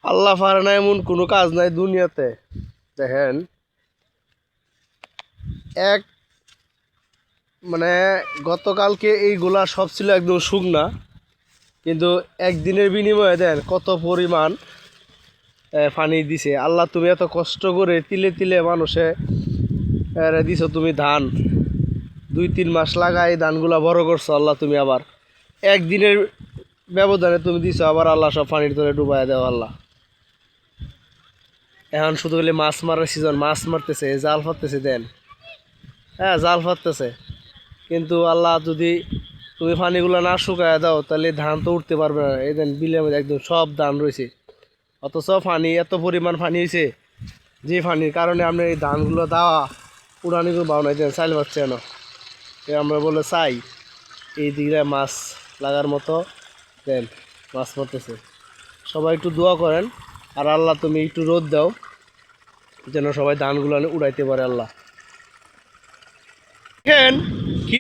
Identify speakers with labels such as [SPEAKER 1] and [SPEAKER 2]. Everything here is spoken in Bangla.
[SPEAKER 1] আল্লাহ পারে না এমন কোনো কাজ নাই দুনিয়াতে। দেখেন, এক মানে গতকালকে এইগুলা সব ছিল একদম শুকনা, কিন্তু একদিনের বিনিময়ে দেন কত পরিমাণ পানি দিছে। আল্লাহ, তুমি এত কষ্ট করে তিলে তিলে মানুষে দিছো, তুমি ধান 2-3 মাস লাগাই ধানগুলা বড় করছো আল্লাহ, তুমি আবার একদিনের ব্যবধানে তুমি দিছো, আবার আল্লাহ সব পানির তলে ডুবাই দেও আল্লাহ। এখন শুধু হলে মাছ মারার সিজন, মাছ মারতেছে, জাল ফাটতেছে দেন, হ্যাঁ জাল ফাটতেছে, কিন্তু আল্লাহ যদি তুমি পানিগুলো না শুকায় দাও তাহলে ধান তো উঠতে পারবে না। এই দেন বিলের মধ্যে একদম সব ধান রয়েছে, অথচ পানি এত পরিমাণ পানি হয়েছে, যে পানির কারণে আপনি এই ধানগুলো দেওয়া উড়ানি কোনো ভাবনা দেন চাইলে পাচ্ছে না। আমরা বলে চাই এই দিকে মাছ লাগার মতো দেন, মাছ পড়তেছে। সবাই একটু দোয়া করেন, আর আল্লাহ তুমি একটু রোদ দাও যেন সবাই ধানগুলো উড়াইতে পারে আল্লাহ। দেখেন